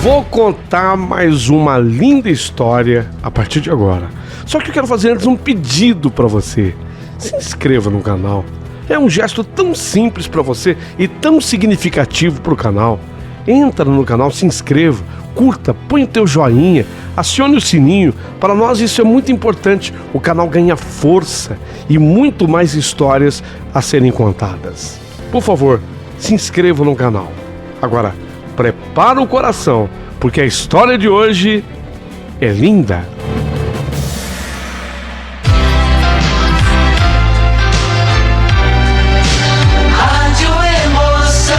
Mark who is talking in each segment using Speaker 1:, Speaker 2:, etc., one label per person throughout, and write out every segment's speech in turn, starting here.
Speaker 1: Vou contar mais uma linda história a partir de agora. Só que eu quero fazer antes um pedido para você. Se inscreva no canal. É um gesto tão simples para você e tão significativo para o canal. Entra no canal, se inscreva, curta, põe o teu joinha, acione o sininho. Para nós isso é muito importante. O canal ganha força e muito mais histórias a serem contadas. Por favor, se inscreva no canal. Agora, prepara o coração, porque a história de hoje é linda.
Speaker 2: Rádio Emoção,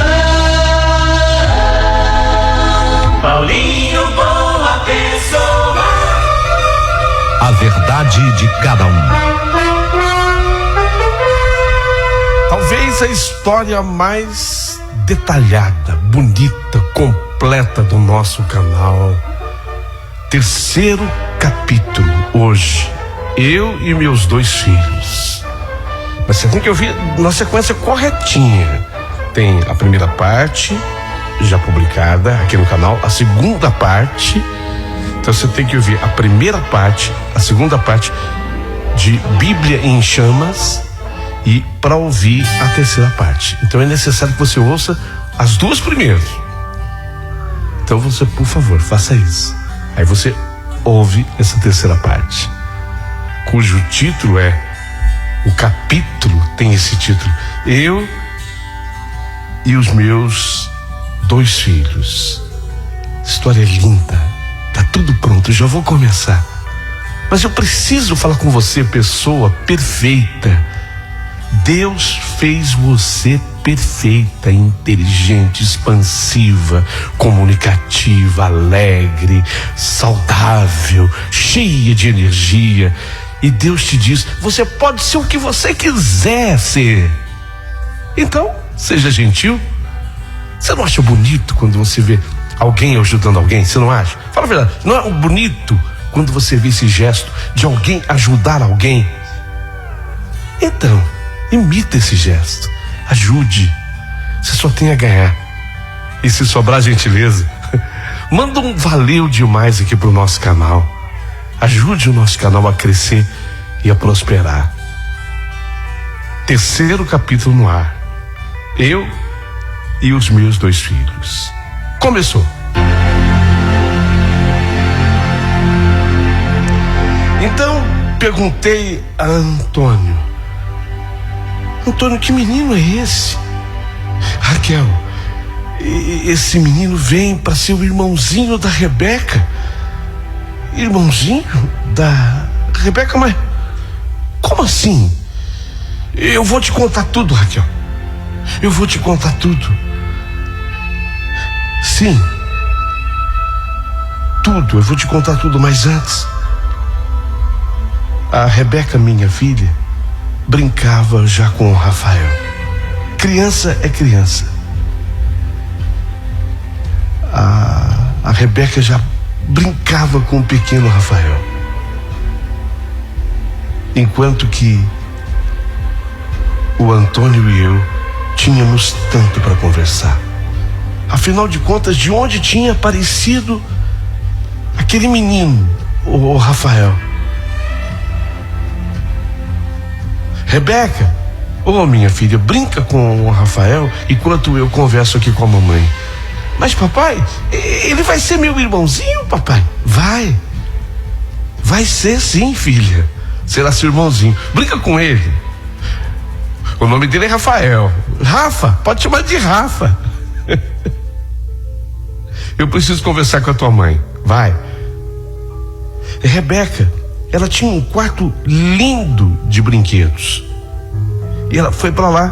Speaker 2: Paulinho Boa Pessoa.
Speaker 3: A verdade de cada um.
Speaker 1: Talvez a história mais detalhada, bonita, completa do nosso canal. Terceiro capítulo hoje. Eu e meus 2 filhos. Mas você tem que ouvir na sequência corretinha. Tem a primeira parte já publicada aqui no canal, a segunda parte. Então você tem que ouvir a primeira parte, a segunda parte de Bíblia em Chamas e para ouvir a terceira parte. Então é necessário que você ouça as 2 primeiras. Então você, por favor, faça isso. Aí você ouve essa terceira parte, cujo título é, o capítulo tem esse título: Eu e os meus 2 filhos. História linda. Tá tudo pronto, já vou começar. Mas eu preciso falar com você, pessoa perfeita. Deus fez você perfeita, inteligente, expansiva, comunicativa, alegre, saudável, cheia de energia. E Deus te diz: você pode ser o que você quiser ser. Então, seja gentil. Você não acha bonito quando você vê alguém ajudando alguém? Você não acha? Fala a verdade, não é bonito quando você vê esse gesto de alguém ajudar alguém? Então, imita esse gesto, ajude. Você só tem a ganhar. E se sobrar gentileza, manda um valeu demais aqui pro nosso canal. Ajude o nosso canal a crescer e a prosperar. Terceiro capítulo no ar. Eu e os meus 2 filhos. Começou. Então perguntei a Antônio: Antônio, que menino é esse? Raquel, esse menino vem para ser o irmãozinho da Rebeca. Irmãozinho da Rebeca? Mas como assim? Eu vou te contar tudo, Raquel. Eu vou te contar tudo. Sim, tudo, eu vou te contar tudo, mas antes, a Rebeca, minha filha, brincava já com o Rafael. Criança é criança. A Rebeca já brincava com o pequeno Rafael, enquanto que o Antônio e eu tínhamos tanto para conversar. Afinal de contas, de onde tinha aparecido aquele menino, o Rafael? Rebeca, minha filha, brinca com o Rafael enquanto eu converso aqui com a mamãe. Mas papai, ele vai ser meu irmãozinho, papai? Vai ser sim, filha. Será seu irmãozinho. Brinca com ele. O nome dele é Rafael. Rafa, pode chamar de Rafa. Eu preciso conversar com a tua mãe. Vai. Rebeca, ela tinha um quarto lindo de brinquedos. E ela foi para lá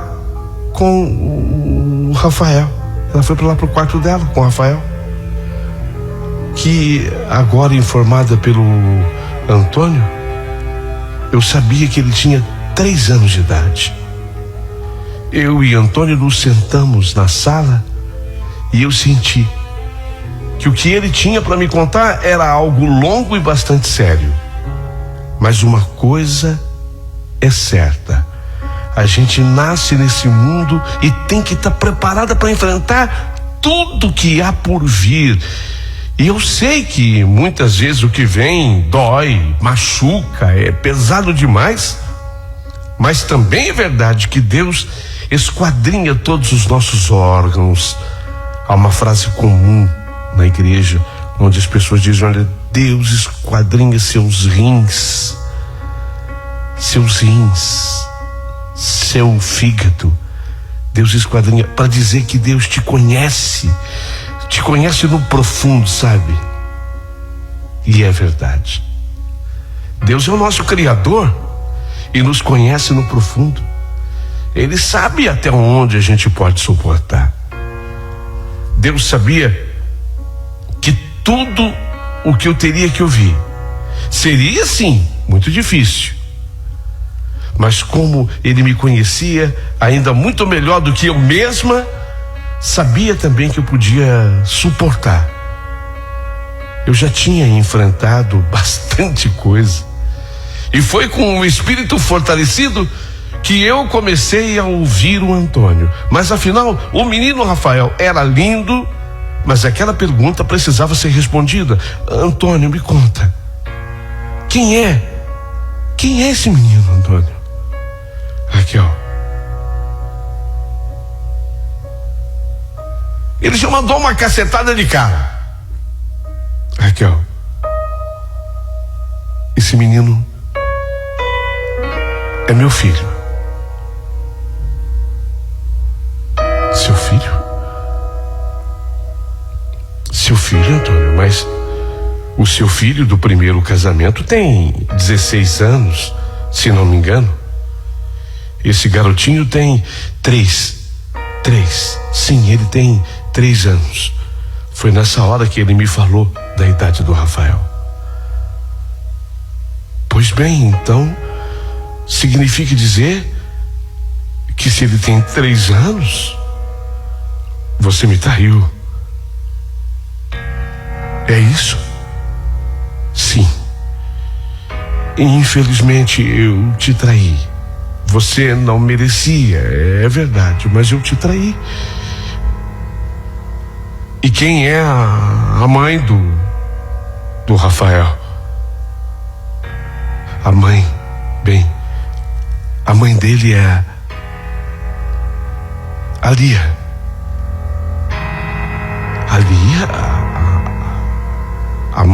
Speaker 1: com o Rafael. Ela foi para lá pro quarto dela com o Rafael, que agora, informada pelo Antônio, eu sabia que ele tinha 3 anos de idade. Eu e Antônio nos sentamos na sala e eu senti que o que ele tinha para me contar era algo longo e bastante sério. Mas uma coisa é certa: a gente nasce nesse mundo e tem que estar preparada para enfrentar tudo que há por vir. E eu sei que muitas vezes o que vem dói, machuca, é pesado demais, mas também é verdade que Deus esquadrinha todos os nossos órgãos. Há uma frase comum na igreja, onde as pessoas dizem: olha, Deus esquadrinha seus rins, seu fígado. Deus esquadrinha, para dizer que Deus te conhece no profundo, sabe? E é verdade. Deus é o nosso Criador e nos conhece no profundo. Ele sabe até onde a gente pode suportar. Deus sabia que tudo o que eu teria que ouvir seria, sim, muito difícil. Mas como Ele me conhecia ainda muito melhor do que eu mesma, sabia também que eu podia suportar. Eu já tinha enfrentado bastante coisa. E foi com o espírito fortalecido que eu comecei a ouvir o Antônio. Mas afinal, o menino Rafael era lindo, mas aquela pergunta precisava ser respondida. Antônio, me conta. Quem é esse menino, Antônio? Aqui, ó. Ele já mandou uma cacetada de cara. Aqui, ó. Esse menino é meu filho. Seu filho? Seu filho, Antônio, mas o seu filho do primeiro casamento tem 16 anos, se não me engano. Esse garotinho tem 3. Sim, ele tem 3 anos. Foi nessa hora que ele me falou da idade do Rafael. Pois bem, então significa dizer que se ele tem 3 anos, você me traiu. É isso? Sim. Infelizmente eu te traí. Você não merecia, é verdade, mas eu te traí. E quem é a mãe do Rafael? A mãe, bem, a mãe dele é a Lia. A Lia? A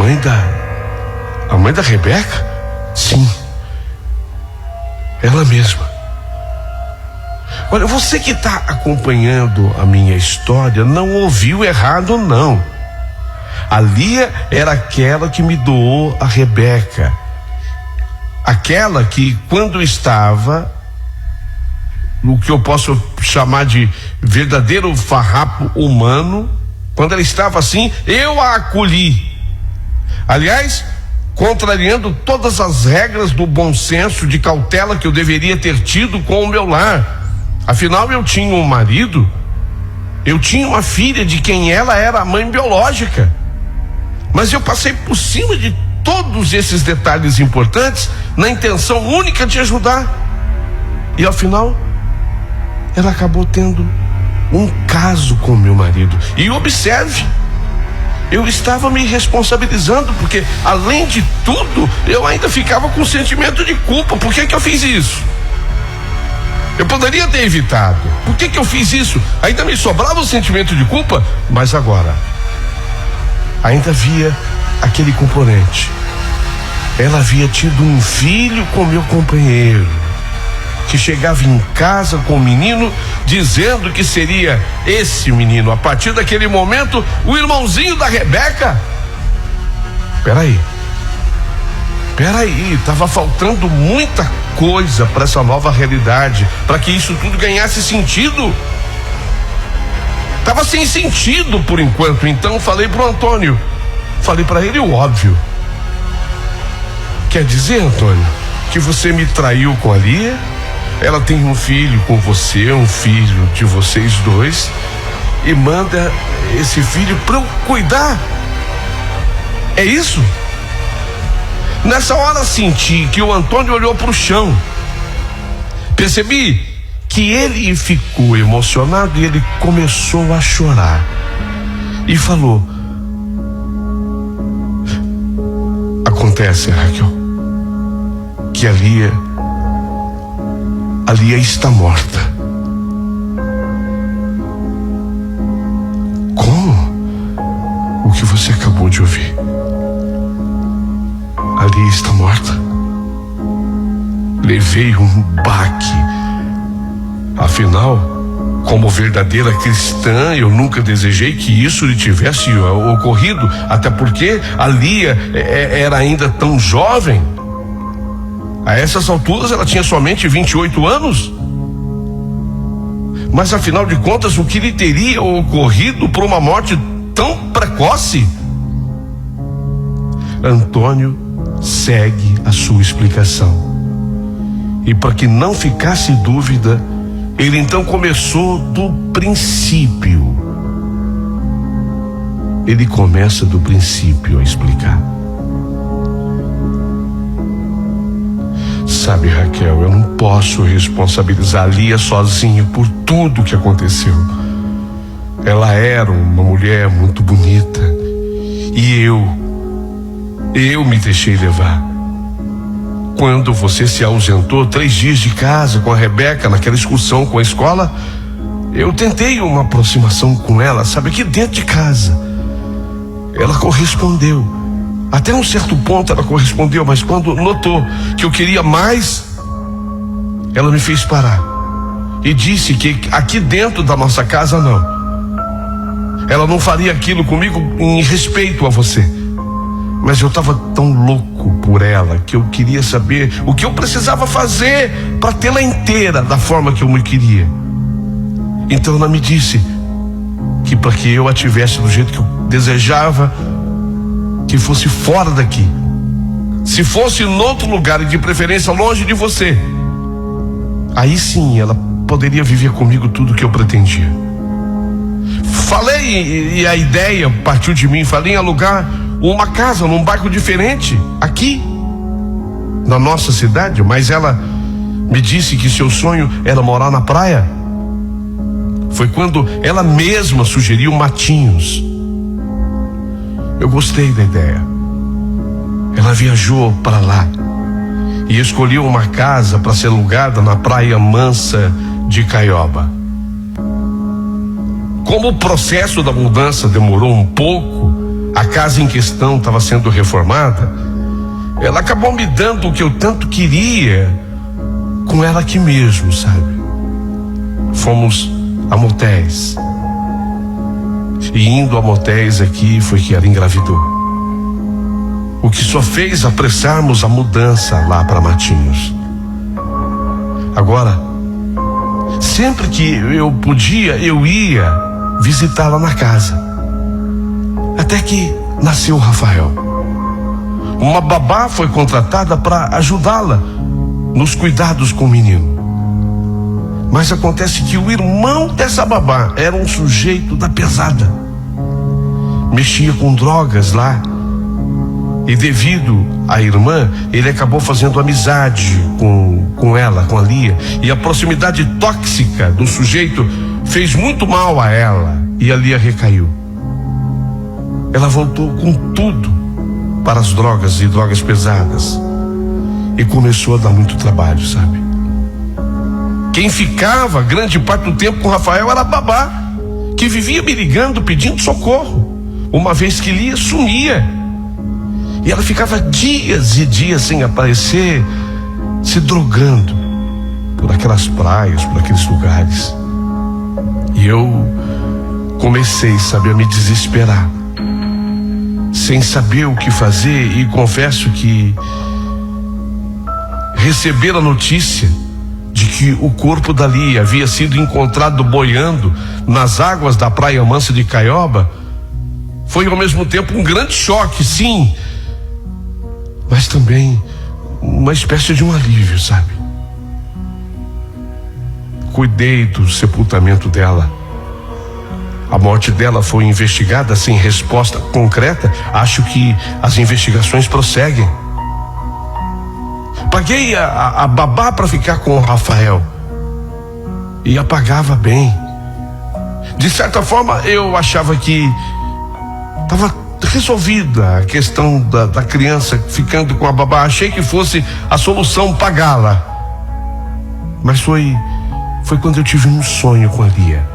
Speaker 1: mãe da Rebeca? Sim, ela mesma. Olha, você que está acompanhando a minha história não ouviu errado, não. A Lia era aquela que me doou a Rebeca. Aquela que, quando estava no que eu posso chamar de verdadeiro farrapo humano, quando ela estava assim, eu a acolhi. Aliás, contrariando todas as regras do bom senso, de cautela que eu deveria ter tido com o meu lar. Afinal, eu tinha um marido, eu tinha uma filha de quem ela era a mãe biológica. Mas eu passei por cima de todos esses detalhes importantes na intenção única de ajudar. E ao final, ela acabou tendo um caso com meu marido. E observe, eu estava me responsabilizando, porque além de tudo, eu ainda ficava com sentimento de culpa. Por que eu fiz isso? Eu poderia ter evitado. Por que eu fiz isso? Ainda me sobrava o sentimento de culpa, mas agora ainda havia aquele componente. Ela havia tido um filho com meu companheiro, que chegava em casa com o menino, dizendo que seria esse menino, a partir daquele momento, o irmãozinho da Rebeca. Peraí, estava faltando muita coisa para essa nova realidade, para que isso tudo ganhasse sentido. Estava sem sentido por enquanto. Então falei pro Antônio, falei para ele o óbvio. Quer dizer, Antônio, que você me traiu com a Lia? Ela tem um filho com você, um filho de vocês dois, e manda esse filho para eu cuidar. É isso? Nessa hora senti que o Antônio olhou para o chão. Percebi que ele ficou emocionado e ele começou a chorar. E falou: Acontece, Raquel, que a Lia está morta. Como? O que você acabou de ouvir. A Lia está morta. Levei um baque. Afinal, como verdadeira cristã, eu nunca desejei que isso lhe tivesse ocorrido, até porque a Lia era ainda tão jovem. A essas alturas ela tinha somente 28 anos. Mas afinal de contas, o que lhe teria ocorrido por uma morte tão precoce? Antônio segue a sua explicação. E para que não ficasse dúvida, ele então começou do princípio. Ele começa do princípio a explicar. Sabe, Raquel, eu não posso responsabilizar a Lia sozinha por tudo que aconteceu. Ela era uma mulher muito bonita. E eu me deixei levar. Quando você se ausentou 3 dias de casa com a Rebeca naquela excursão com a escola, eu tentei uma aproximação com ela, sabe, aqui dentro de casa. Ela correspondeu. Até um certo ponto ela correspondeu, mas quando notou que eu queria mais, ela me fez parar e disse que aqui dentro da nossa casa não. Ela não faria aquilo comigo em respeito a você. Mas eu estava tão louco por ela que eu queria saber o que eu precisava fazer para tê-la inteira da forma que eu me queria. Então ela me disse que para que eu a tivesse do jeito que eu desejava, que fosse fora daqui. Se fosse em outro lugar e de preferência longe de você, aí sim ela poderia viver comigo tudo que eu pretendia. Falei e a ideia partiu de mim. Falei em alugar uma casa num bairro diferente aqui na nossa cidade, mas ela me disse que seu sonho era morar na praia. Foi quando ela mesma sugeriu Matinhos. Eu gostei da ideia. Ela viajou para lá e escolheu uma casa para ser alugada na Praia Mansa de Caioba. Como o processo da mudança demorou um pouco, a casa em questão estava sendo reformada, ela acabou me dando o que eu tanto queria com ela aqui mesmo, sabe? Fomos a motéis. E indo a motéis aqui foi que ela engravidou. O que só fez apressarmos a mudança lá para Matinhos. Agora, sempre que eu podia, eu ia visitá-la na casa. Até que nasceu o Rafael. Uma babá foi contratada para ajudá-la nos cuidados com o menino. Mas acontece que o irmão dessa babá era um sujeito da pesada. Mexia com drogas lá. E devido à irmã, ele acabou fazendo amizade com ela, com a Lia. E a proximidade tóxica do sujeito fez muito mal a ela. E a Lia recaiu. Ela voltou com tudo para as drogas e drogas pesadas. E começou a dar muito trabalho, sabe? Quem ficava grande parte do tempo com o Rafael era a babá, que vivia me ligando, pedindo socorro, uma vez que Lia sumia. E ela ficava dias e dias sem aparecer, se drogando por aquelas praias, por aqueles lugares. E eu comecei, sabe, a me desesperar, sem saber o que fazer. E confesso que receber a notícia de que o corpo da Lia havia sido encontrado boiando nas águas da Praia Mansa de Caioba foi ao mesmo tempo um grande choque, sim, mas também uma espécie de um alívio, sabe? Cuidei do sepultamento dela. A morte dela foi investigada sem resposta concreta. Acho que as investigações prosseguem. Paguei a babá para ficar com o Rafael e a pagava bem. De certa forma eu achava que estava resolvida a questão da criança ficando com a babá. Achei que fosse a solução pagá-la. Mas foi quando eu tive um sonho com a Lia.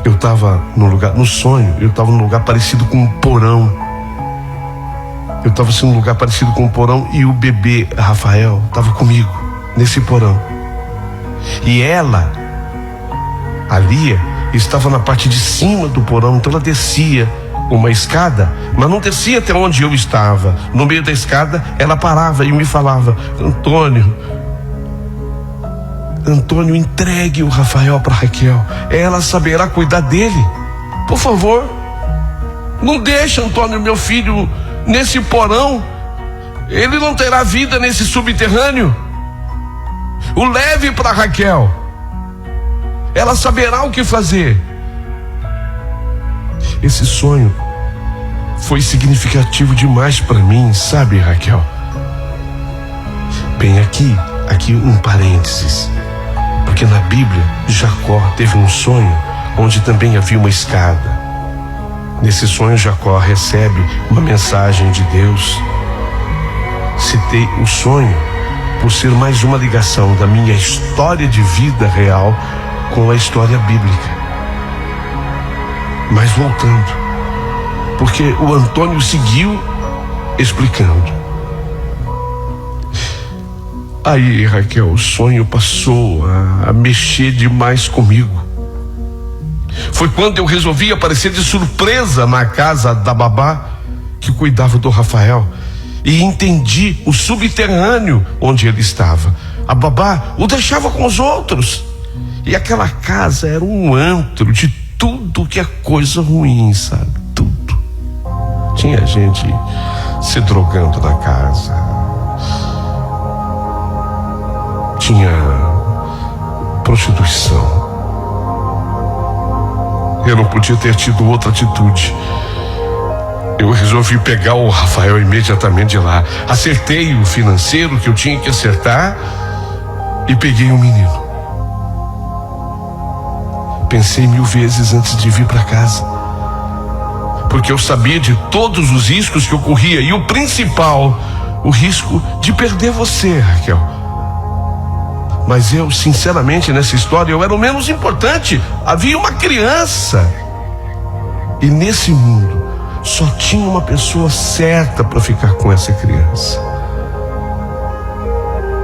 Speaker 1: Eu estava no sonho, eu estava num lugar parecido com um porão. Eu estava assim, num lugar parecido com um porão, e o bebê Rafael estava comigo, nesse porão. E ela, a Lia, estava na parte de cima do porão, então ela descia uma escada, mas não descia até onde eu estava. No meio da escada, ela parava e me falava: Antônio, entregue o Rafael para Raquel. Ela saberá cuidar dele. Por favor, não deixe Antônio, meu filho, nesse porão. Ele não terá vida nesse subterrâneo. O leve para Raquel. Ela saberá o que fazer. Esse sonho foi significativo demais para mim, sabe, Raquel? Bem, aqui um parênteses. Porque na Bíblia, Jacó teve um sonho onde também havia uma escada. Nesse sonho, Jacó recebe uma mensagem de Deus. Citei o sonho por ser mais uma ligação da minha história de vida real com a história bíblica. Mas voltando, porque o Antônio seguiu explicando. Aí, Raquel, o sonho passou a mexer demais comigo. Foi quando eu resolvi aparecer de surpresa na casa da babá que cuidava do Rafael, e entendi o subterrâneo onde ele estava. A babá o deixava com os outros, e aquela casa era um antro de tudo que é coisa ruim, sabe? Tudo. Tinha gente se drogando na casa, tinha prostituição. Eu não podia ter tido outra atitude. Eu resolvi pegar o Rafael imediatamente de lá. Acertei o financeiro que eu tinha que acertar e peguei o menino. Pensei 1000 vezes antes de vir para casa, porque eu sabia de todos os riscos que ocorria, e o principal, o risco de perder você, Raquel. Mas eu, sinceramente, nessa história, eu era o menos importante. Havia uma criança. E nesse mundo, só tinha uma pessoa certa para ficar com essa criança.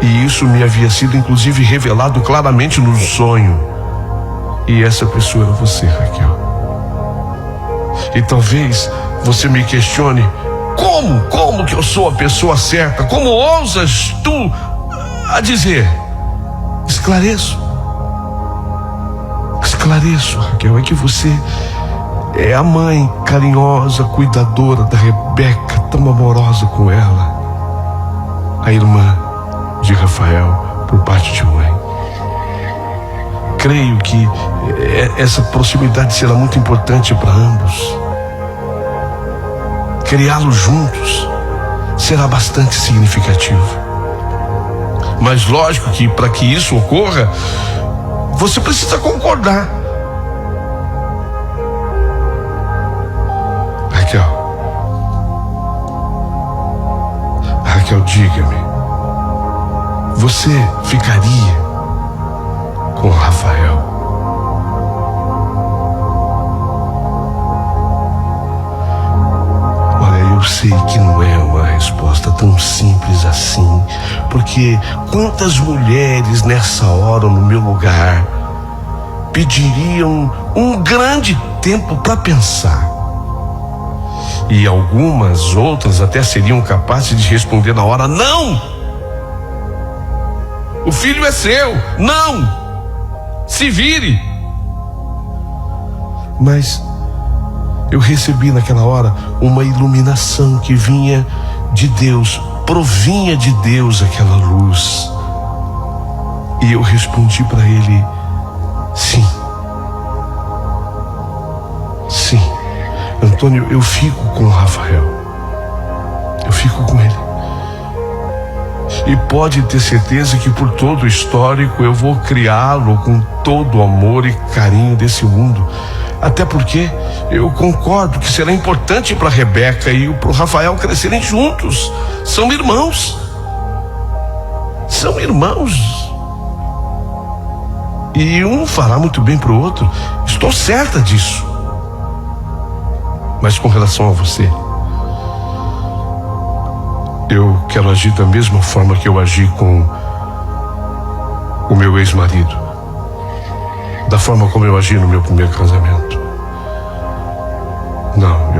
Speaker 1: E isso me havia sido, inclusive, revelado claramente no sonho. E essa pessoa era você, Raquel. E talvez você me questione: como que eu sou a pessoa certa? Como ousas tu a dizer? Esclareço, Raquel, é que você é a mãe carinhosa, cuidadora da Rebeca, tão amorosa com ela, a irmã de Rafael por parte de mãe. Creio que essa proximidade será muito importante para ambos. Criá-los juntos será bastante significativo. Mas lógico que para que isso ocorra, você precisa concordar. Raquel, diga-me, você ficaria com o Rafael? Olha, eu sei que não é uma resposta tão simples assim, porque quantas mulheres nessa hora no meu lugar pediriam um grande tempo para pensar, e algumas outras até seriam capazes de responder na hora: não, o filho é seu, não, se vire. Mas eu recebi naquela hora uma iluminação que vinha de Deus, provinha de Deus aquela luz. E eu respondi para ele: sim. Sim, Antônio, eu fico com o Rafael. Eu fico com ele. E pode ter certeza que por todo o histórico eu vou criá-lo com todo o amor e carinho desse mundo. Até porque eu concordo que será importante para Rebeca e para o Rafael crescerem juntos. São irmãos. São irmãos. E um fará muito bem para o outro. Estou certa disso. Mas com relação a você, eu quero agir da mesma forma que eu agi com o meu ex-marido, da forma como eu agi no meu primeiro casamento. Não,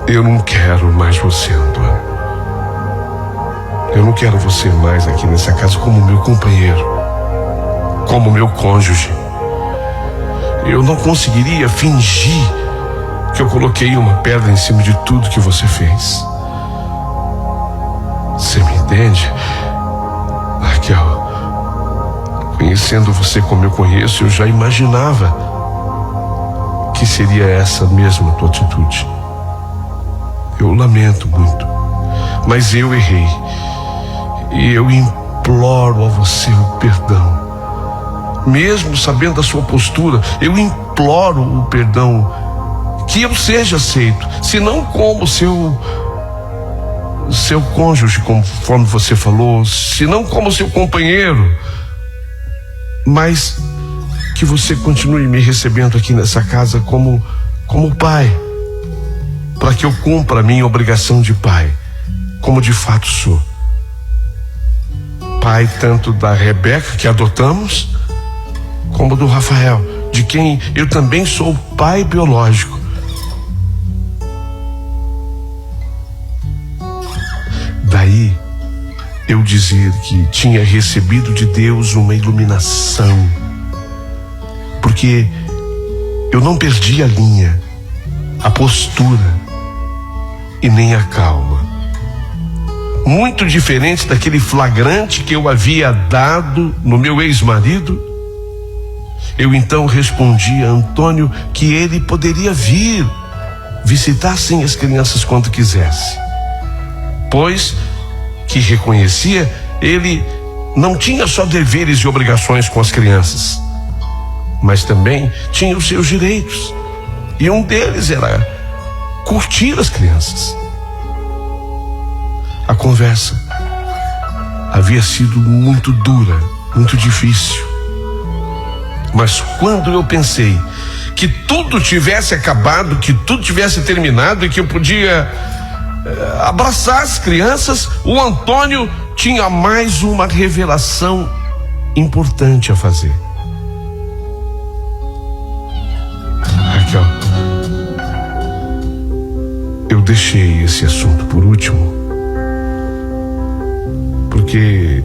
Speaker 1: eu não quero mais você, Antônio. Eu não quero você mais aqui nessa casa como meu companheiro, como meu cônjuge. Eu não conseguiria fingir que eu coloquei uma pedra em cima de tudo que você fez. Você me entende? Raquel, conhecendo você como eu conheço, eu já imaginava que seria essa mesma tua atitude. Eu lamento muito, mas eu errei. E eu imploro a você o perdão. Mesmo sabendo da sua postura, eu imploro o perdão, que eu seja aceito, se não como seu cônjuge, conforme você falou, se não como seu companheiro, mas que você continue me recebendo aqui nessa casa como pai, para que eu cumpra a minha obrigação de pai, como de fato sou. Pai tanto da Rebeca, que adotamos, como do Rafael, de quem eu também sou pai biológico. Daí eu dizer que tinha recebido de Deus uma iluminação, porque eu não perdi a linha, a postura e nem a calma. Muito diferente daquele flagrante que eu havia dado no meu ex-marido, eu então respondi a Antônio que ele poderia vir visitar sim as crianças quando quisesse, pois que reconhecia ele não tinha só deveres e obrigações com as crianças, mas também tinha os seus direitos, e um deles era curtir as crianças. A conversa havia sido muito dura, muito difícil. Mas quando eu pensei que tudo tivesse acabado, que tudo tivesse terminado e que eu podia abraçar as crianças, o Antônio tinha mais uma revelação importante a fazer. Raquel, eu deixei esse assunto por último, porque,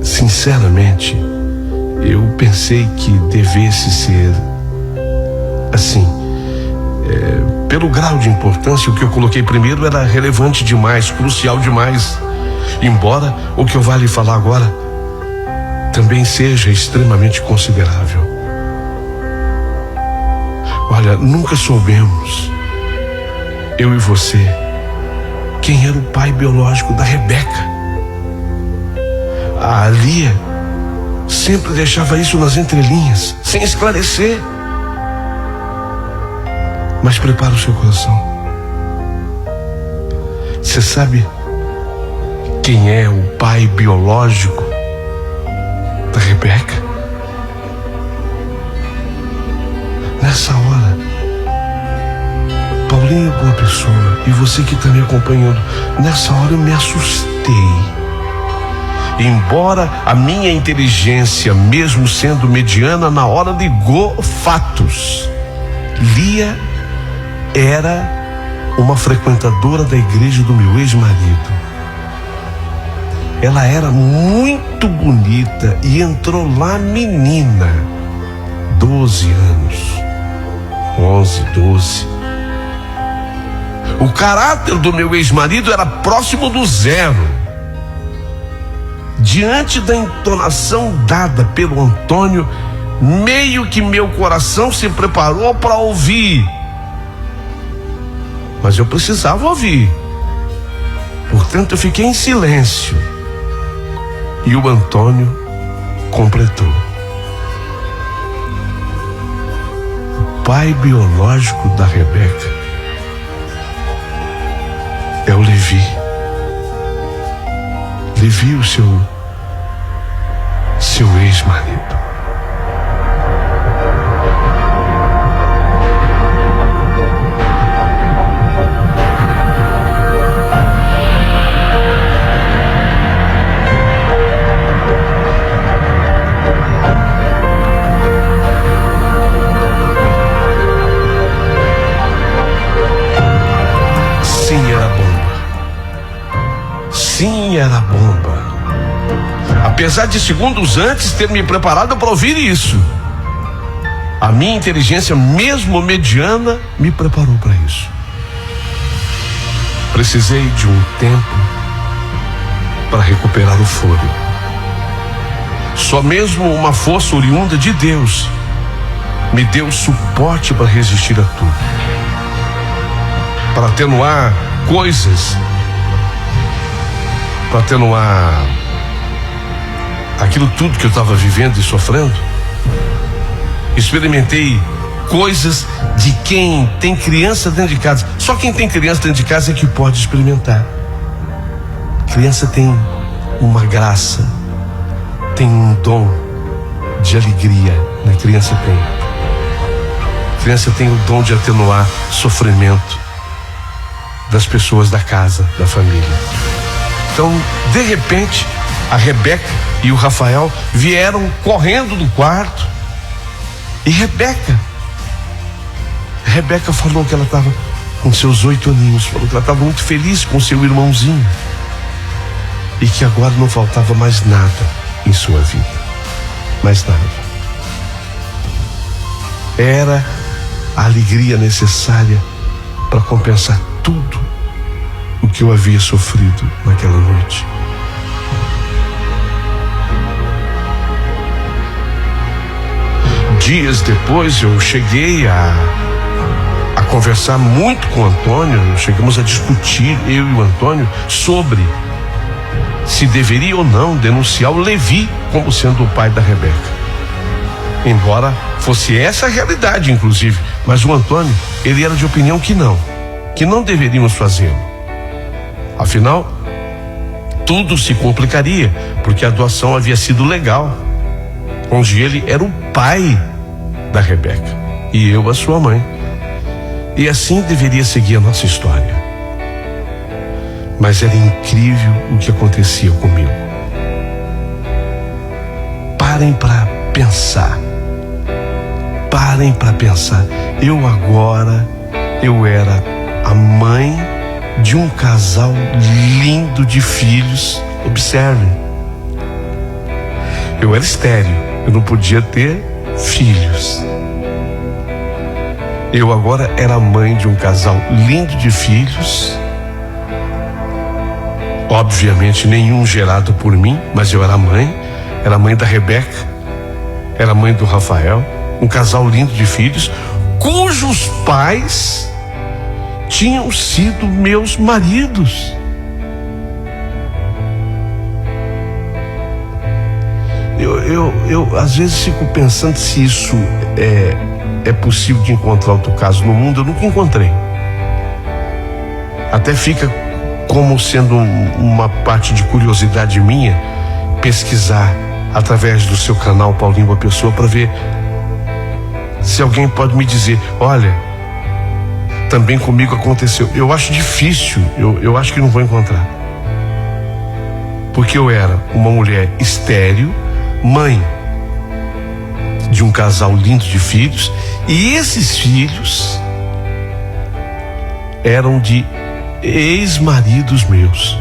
Speaker 1: sinceramente, eu pensei que devesse ser assim. Pelo grau de importância, o que eu coloquei primeiro era relevante demais, crucial demais. Embora o que eu vá lhe falar agora também seja extremamente considerável. Olha, nunca soubemos, eu e você, quem era o pai biológico da Rebeca. A Lia sempre deixava isso nas entrelinhas, sem esclarecer. Mas prepara o seu coração. Você sabe quem é o pai biológico da Rebeca? Nessa hora, Paulinho, boa pessoa, e você que está me acompanhando, nessa hora eu me assustei. Embora a minha inteligência, mesmo sendo mediana, na hora ligou fatos. Lia era uma frequentadora da igreja do meu ex-marido. Ela era muito bonita e entrou lá menina, 12 anos, 11, 12. O caráter do meu ex-marido era próximo do zero. Diante da entonação dada pelo Antônio, meio que meu coração se preparou para ouvir. Mas eu precisava ouvir. Portanto, eu fiquei em silêncio. E o Antônio completou. pai biológico da Rebeca é o Levi. Levi, o seu ex-marido. Sim, era bomba. Apesar de segundos antes ter me preparado para ouvir isso, a minha inteligência, mesmo mediana, me preparou para isso. Precisei de um tempo para recuperar o fôlego. Só mesmo uma força oriunda de Deus me deu suporte para resistir a tudo, para atenuar coisas, para atenuar aquilo tudo que eu estava vivendo e sofrendo. Experimentei coisas de quem tem criança dentro de casa. Só quem tem criança dentro de casa é que pode experimentar. Criança tem uma graça, tem um dom de alegria, né? Criança tem o dom de atenuar sofrimento das pessoas da casa, da família. Então, de repente, a Rebeca e o Rafael vieram correndo do quarto. E Rebeca falou que ela estava com seus 8 aninhos, falou que ela estava muito feliz com seu irmãozinho e que agora não faltava mais nada em sua vida, mais nada. Era a alegria necessária para compensar tudo o que eu havia sofrido naquela noite. Dias depois eu cheguei a conversar muito com o Antônio. Chegamos a discutir, eu e o Antônio, sobre se deveria ou não denunciar o Levi como sendo o pai da Rebeca. Embora fosse essa a realidade, inclusive, mas o Antônio, ele era de opinião que não deveríamos fazê-lo. Afinal, tudo se complicaria, porque a doação havia sido legal, onde ele era o pai da Rebeca e eu a sua mãe. E assim deveria seguir a nossa história. Mas era incrível o que acontecia comigo. Parem para pensar. Eu era a mãe de um casal lindo de filhos. Observem, eu era estéril, eu não podia ter filhos. Eu agora era mãe de um casal lindo de filhos, obviamente nenhum gerado por mim, mas eu era mãe da Rebeca, era mãe do Rafael, um casal lindo de filhos, cujos pais tinham sido meus maridos. Eu às vezes fico pensando se isso é possível de encontrar outro caso no mundo. Eu nunca encontrei. Até fica como sendo uma parte de curiosidade minha pesquisar através do seu canal Paulinho Boa Pessoa para ver se alguém pode me dizer: olha, também comigo aconteceu. Eu acho difícil, eu acho que não vou encontrar, porque eu era uma mulher estéril, mãe de um casal lindo de filhos, e esses filhos eram de ex-maridos meus.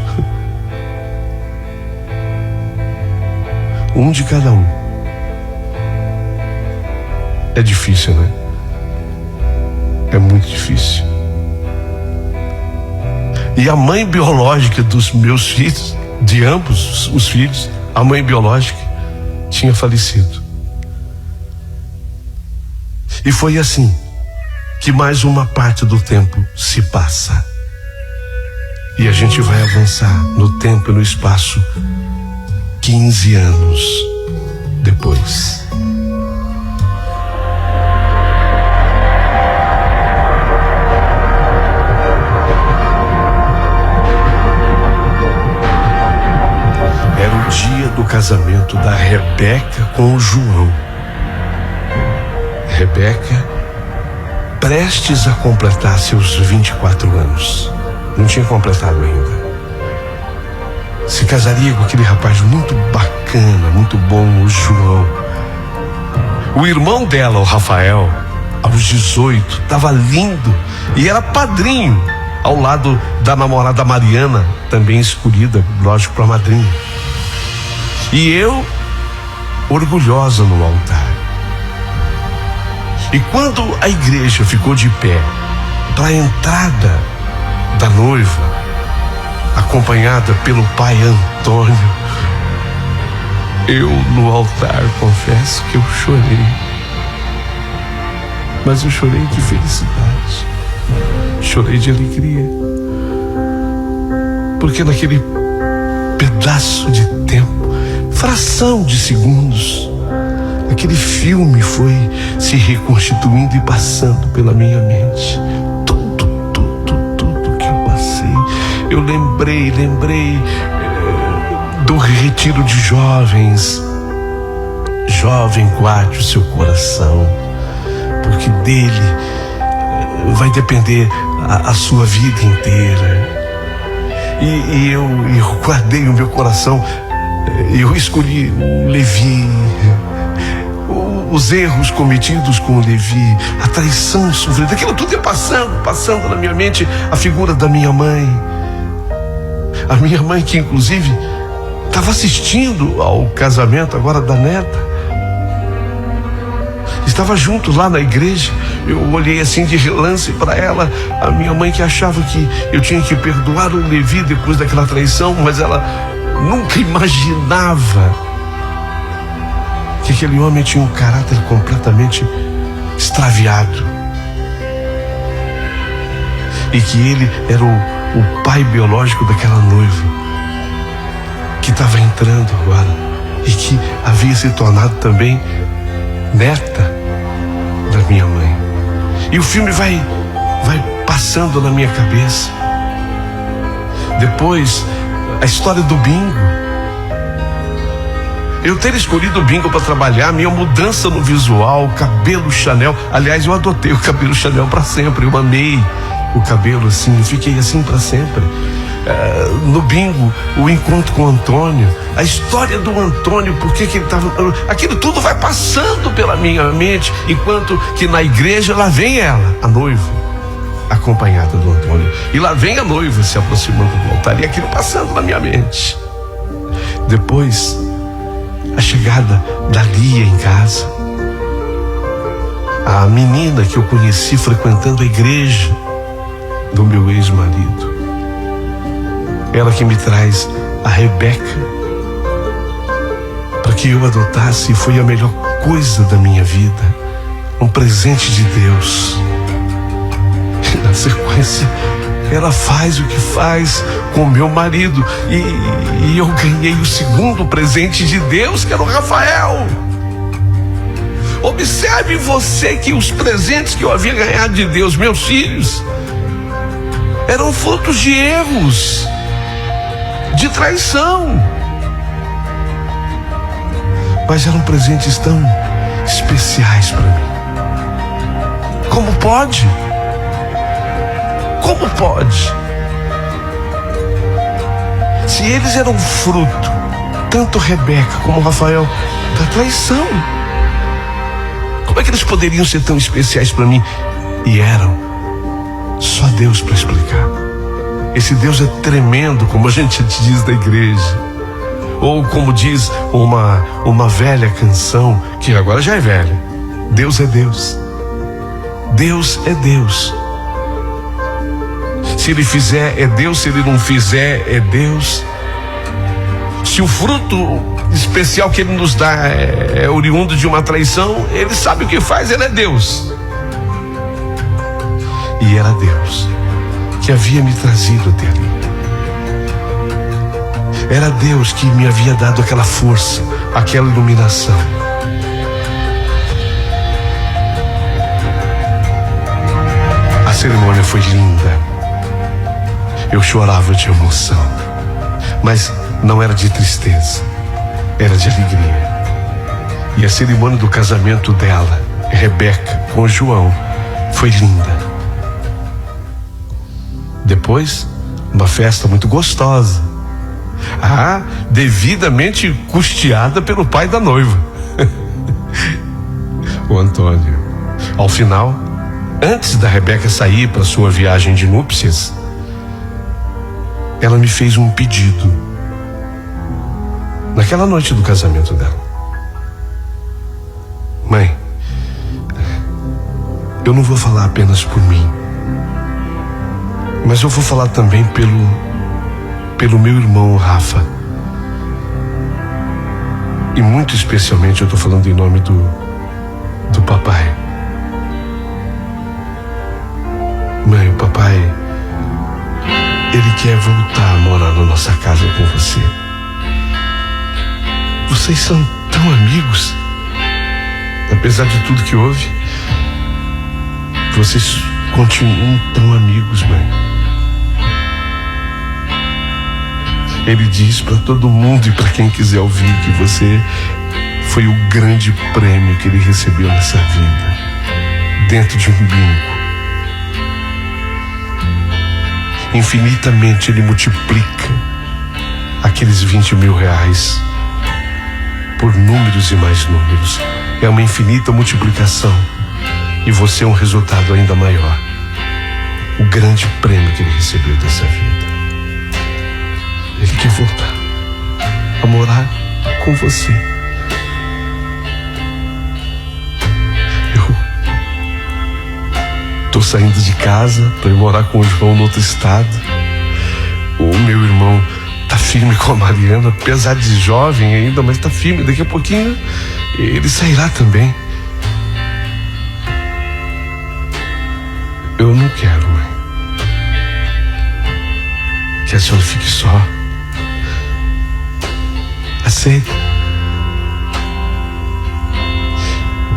Speaker 1: Um de cada um. É difícil, né? É muito difícil. E a mãe biológica dos meus filhos, de ambos os filhos, a mãe biológica tinha falecido. E foi assim que mais uma parte do tempo se passa. E a gente vai avançar no tempo e no espaço 15 anos depois. casamento da Rebeca com o João. Rebeca, prestes a completar seus 24 anos, não tinha completado ainda. Se casaria com aquele rapaz muito bacana, muito bom, o João. O irmão dela, o Rafael, aos 18, estava lindo e era padrinho, ao lado da namorada Mariana, também escolhida, lógico, para madrinha. E eu, orgulhosa no altar. E quando a igreja ficou de pé para a entrada da noiva, acompanhada pelo pai Antônio, eu no altar confesso que eu chorei. Mas eu chorei de felicidade, chorei de alegria, porque naquele pedaço de tempo, fração de segundos, aquele filme foi se reconstituindo e passando pela minha mente. Tudo que eu passei. Eu lembrei do retiro de jovens. Jovem, guarde o seu coração, porque dele vai depender a sua vida inteira. E eu guardei o meu coração. Eu escolhi o Levi, os erros cometidos com o Levi, a traição sofrida, aquilo tudo ia passando na minha mente a figura da minha mãe. A minha mãe, que inclusive estava assistindo ao casamento agora da neta, estava junto lá na igreja. Eu olhei assim de relance para ela, a minha mãe, que achava que eu tinha que perdoar o Levi depois daquela traição, mas ela nunca imaginava que aquele homem tinha um caráter completamente extraviado e que ele era o pai biológico daquela noiva que estava entrando agora e que havia se tornado também neta da minha mãe. E o filme vai passando na minha cabeça. Depois, a história do bingo. Eu ter escolhido o bingo para trabalhar, minha mudança no visual, cabelo Chanel. Aliás, eu adotei o cabelo Chanel para sempre. Eu amei o cabelo assim, eu fiquei assim para sempre. No bingo, o encontro com o Antônio, a história do Antônio, por que ele estava. Aquilo tudo vai passando pela minha mente, enquanto que na igreja lá vem ela, a noiva, acompanhada do Antônio. E lá vem a noiva se aproximando do altar, e aquilo passando na minha mente. Depois, a chegada da Lia em casa, a menina que eu conheci frequentando a igreja do meu ex-marido. Ela que me traz a Rebeca para que eu adotasse, e foi a melhor coisa da minha vida, um presente de Deus. E na sequência, ela faz o que faz com o meu marido, e eu ganhei o segundo presente de Deus, que era o Rafael. Observe você que os presentes que eu havia ganhado de Deus, meus filhos, eram frutos de erros, de traição, mas eram presentes tão especiais para mim. Como pode? Como pode? Se eles eram fruto, tanto Rebeca como Rafael, da traição, como é que eles poderiam ser tão especiais para mim? E eram. Só Deus para explicar. Esse Deus é tremendo, como a gente diz da igreja. Ou como diz uma velha canção, que agora já é velha: Deus é Deus. Deus é Deus. Se Ele fizer, é Deus. Se Ele não fizer, é Deus. Se o fruto especial que Ele nos dá é oriundo de uma traição, Ele sabe o que faz, Ele é Deus. E era Deus que havia me trazido até ali. Era Deus que me havia dado aquela força, aquela iluminação. A cerimônia foi linda. Eu chorava de emoção, mas não era de tristeza, era de alegria. E a cerimônia do casamento dela, Rebeca, com João, foi linda. Depois, uma festa muito gostosa, devidamente custeada pelo pai da noiva, o Antônio. Ao final, antes da Rebeca sair para sua viagem de núpcias, ela me fez um pedido. Naquela noite do casamento dela: mãe, eu não vou falar apenas por mim, mas eu vou falar também pelo meu irmão Rafa. E muito especialmente eu estou falando em nome do papai. Mãe, o papai, ele quer voltar a morar na nossa casa com você. Vocês são tão amigos. Apesar de tudo que houve, vocês continuam tão amigos, mãe. Ele diz para todo mundo e para quem quiser ouvir que você foi o grande prêmio que ele recebeu nessa vida, dentro de um bingo. Infinitamente ele multiplica aqueles 20 mil reais por números e mais números. É uma infinita multiplicação. E você é um resultado ainda maior. O grande prêmio que ele recebeu dessa vida. Ele quer voltar a morar com você. Eu tô saindo de casa para ir morar com o João no outro estado. O meu irmão tá firme com a Mariana, apesar de jovem ainda, mas tá firme. Daqui a pouquinho ele sairá também. Eu não quero, mãe, que a senhora fique só. Aceita.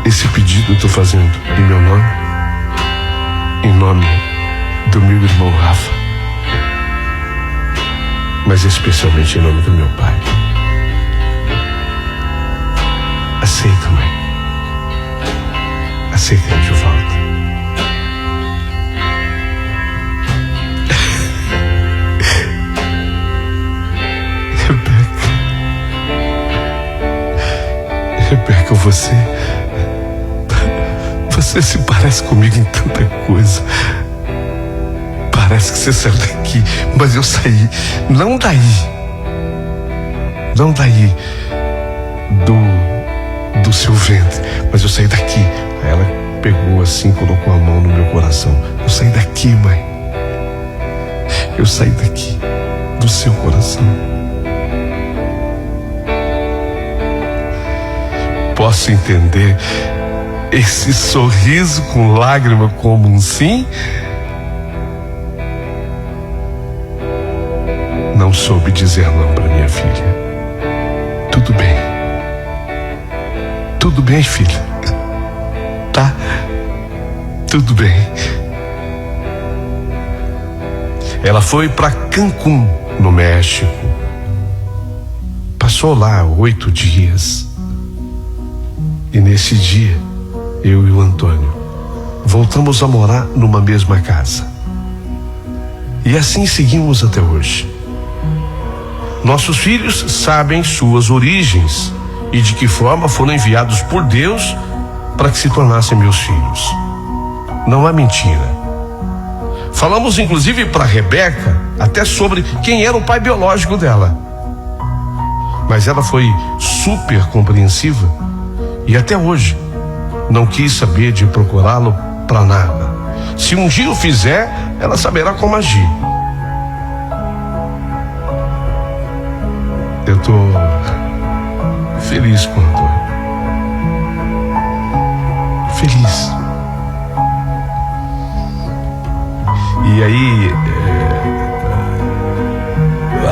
Speaker 1: Esse pedido eu estou fazendo em meu nome, em nome do meu irmão Rafa, mas especialmente em nome do meu pai. Aceita, mãe. Aceita, de volta. Rebeca, você se parece comigo em tanta coisa. Parece que você saiu daqui, mas eu saí. Não daí do seu ventre, mas eu saí daqui. Aí ela pegou assim, colocou a mão no meu coração. Eu saí daqui, mãe. Eu saí daqui, do seu coração. Posso entender esse sorriso com lágrima como um sim? Não soube dizer não para minha filha. Tudo bem. Tudo bem, filha. Tá? Tudo bem. Ela foi para Cancún, no México. Passou lá 8 dias. E nesse dia, eu e o Antônio voltamos a morar numa mesma casa. E assim seguimos até hoje. Nossos filhos sabem suas origens e de que forma foram enviados por Deus para que se tornassem meus filhos. Não há mentira. Falamos inclusive para Rebeca até sobre quem era o pai biológico dela. Mas ela foi super compreensiva. E até hoje, não quis saber de procurá-lo para nada. Se um dia o fizer, ela saberá como agir. Eu tô feliz com o Antônio. Feliz. E aí,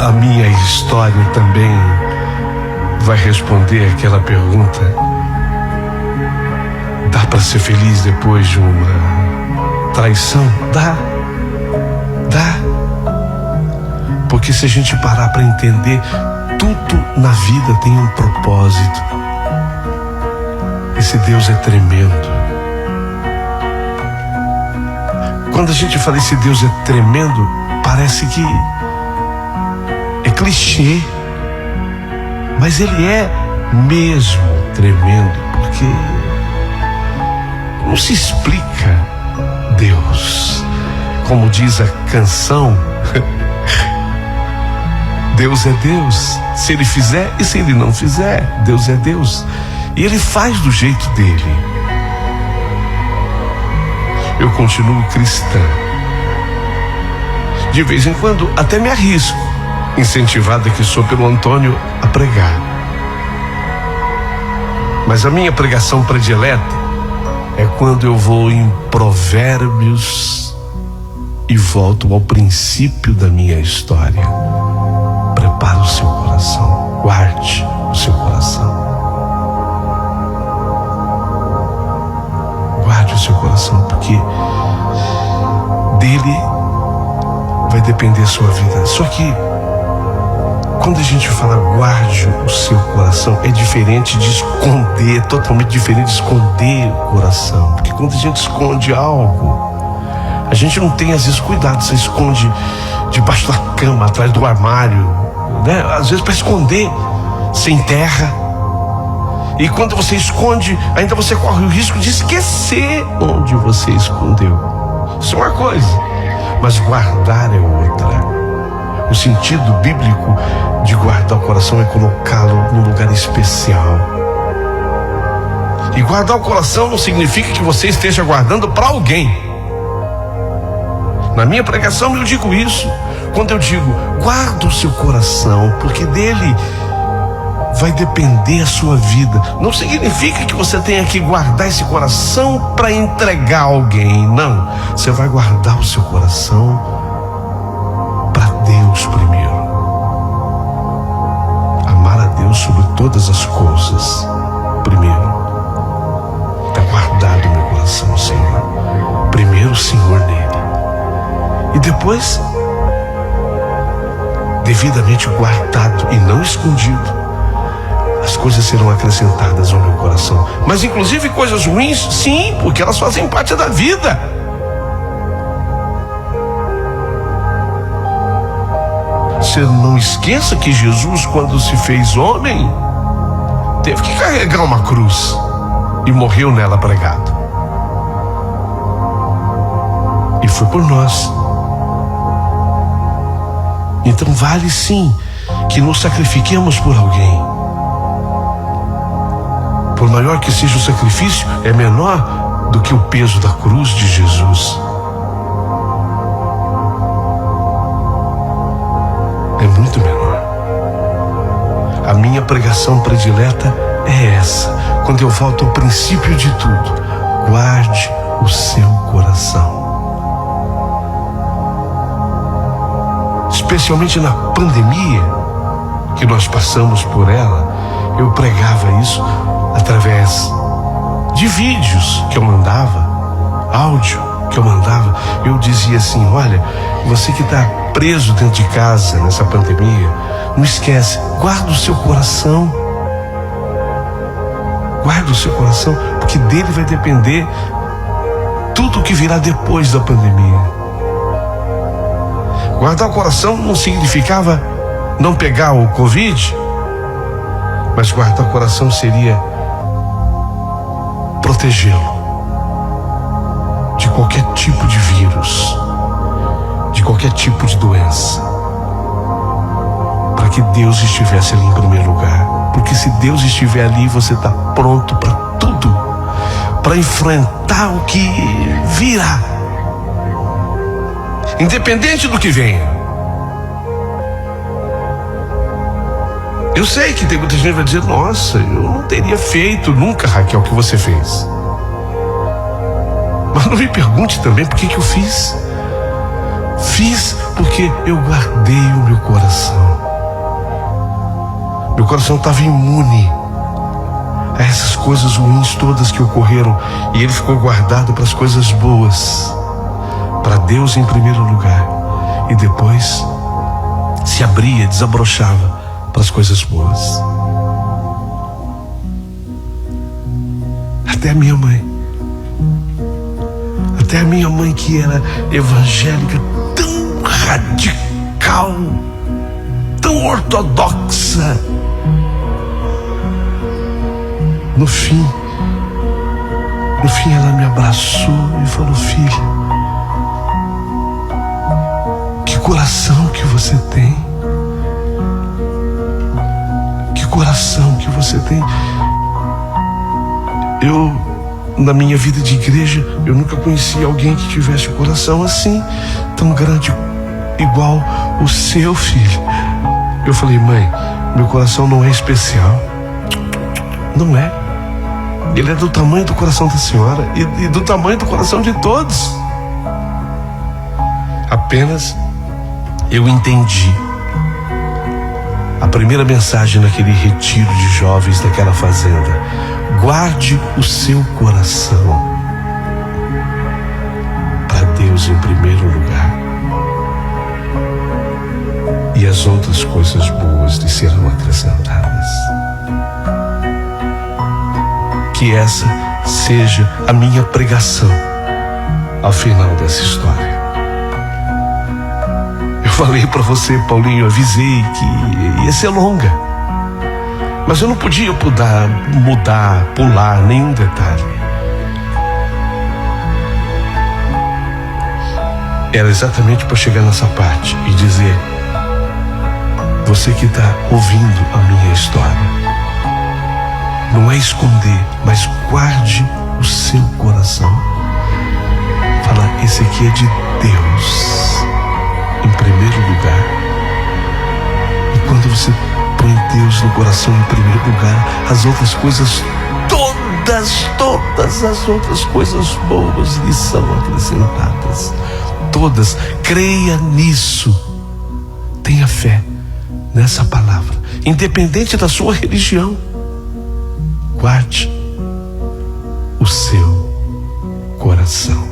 Speaker 1: a minha história também vai responder aquela pergunta. Dá para ser feliz depois de uma traição? Dá. Porque se a gente parar para entender tudo na vida tem um propósito. Esse Deus é tremendo. Quando a gente fala esse Deus é tremendo, parece que é clichê, mas ele é mesmo tremendo, porque não se explica Deus. Como diz a canção, Deus é Deus. Se ele fizer e se ele não fizer, Deus é Deus. E ele faz do jeito dele. Eu continuo cristã. De vez em quando até me arrisco, incentivada que sou pelo Antônio, a pregar. Mas a minha pregação predileta é quando eu vou em Provérbios e volto ao princípio da minha história. Prepare o seu coração, guarde o seu coração. Guarde o seu coração, porque dele vai depender a sua vida. Só que quando a gente fala guarde o seu coração, é diferente de esconder, totalmente diferente de esconder o coração. Porque quando a gente esconde algo, a gente não tem às vezes cuidado. Você esconde debaixo da cama, atrás do armário, né? Às vezes para esconder, você enterra. E quando você esconde, ainda você corre o risco de esquecer onde você escondeu. Isso é uma coisa, mas guardar é outra. O sentido bíblico de guardar o coração é colocá-lo num lugar especial. E guardar o coração não significa que você esteja guardando para alguém. Na minha pregação eu digo isso. Quando eu digo guarda o seu coração, porque dele vai depender a sua vida. Não significa que você tenha que guardar esse coração para entregar a alguém. Não. Você vai guardar o seu coração para Deus primeiro. Amar a Deus sobre todas as coisas primeiro. Está guardado meu coração, Senhor. Primeiro o Senhor nele. E depois, devidamente guardado e não escondido, as coisas serão acrescentadas ao meu coração. Mas inclusive coisas ruins, sim, porque elas fazem parte da vida. Você não esqueça que Jesus, quando se fez homem, teve que carregar uma cruz e morreu nela pregado. E foi por nós. Então vale sim que nos sacrifiquemos por alguém. Por maior que seja o sacrifício, é menor do que o peso da cruz de Jesus. É muito menor. A minha pregação predileta é essa. Quando eu volto ao princípio de tudo, guarde o seu coração. Especialmente na pandemia que nós passamos por ela, eu pregava isso através de vídeos que eu mandava, áudio que eu mandava. Eu dizia assim: olha, você que está preso dentro de casa nessa pandemia, não esquece, guarda o seu coração. Guarda o seu coração, porque dele vai depender tudo o que virá depois da pandemia. Guardar o coração não significava não pegar o Covid, mas guardar o coração seria protegê-lo de qualquer tipo de vírus, de qualquer tipo de doença, para que Deus estivesse ali em primeiro lugar. Porque se Deus estiver ali, você está pronto para tudo, para enfrentar o que virá, independente do que venha. Eu sei que tem muita gente que vai dizer: nossa, eu não teria feito nunca, Raquel, o que você fez. Mas não me pergunte também por que eu fiz. Fiz porque eu guardei o meu coração. Meu coração estava imune a essas coisas ruins todas que ocorreram, e ele ficou guardado para as coisas boas, para Deus em primeiro lugar, e depois se abria, desabrochava para as coisas boas. Até a minha mãe, que era evangélica, tão radical, tão ortodoxa, no fim ela me abraçou e falou: filha, que coração que você tem, que coração que você tem. Eu, na minha vida de igreja, eu nunca conheci alguém que tivesse um coração assim, tão grande, igual o seu, filho. Eu falei: mãe, meu coração não é especial. Não é. Ele é do tamanho do coração da senhora e do tamanho do coração de todos. Apenas eu entendi a primeira mensagem naquele retiro de jovens daquela fazenda: guarde o seu coração para Deus em primeiro lugar, e as outras coisas boas lhe serão acrescentadas. Que essa seja a minha pregação ao final dessa história. Eu falei para você, Paulinho, eu avisei que ia ser longa, mas eu não podia mudar, pular nenhum detalhe. Era exatamente para chegar nessa parte e dizer: você que está ouvindo a minha história, não é esconder, mas guarde o seu coração. Fala: esse aqui é de Deus em primeiro lugar. E quando você põe Deus no coração em primeiro lugar, as outras coisas todas as outras coisas boas lhe são acrescentadas. Todas. Creia nisso. Tenha fé nessa palavra, independente da sua religião. Guarde o seu coração.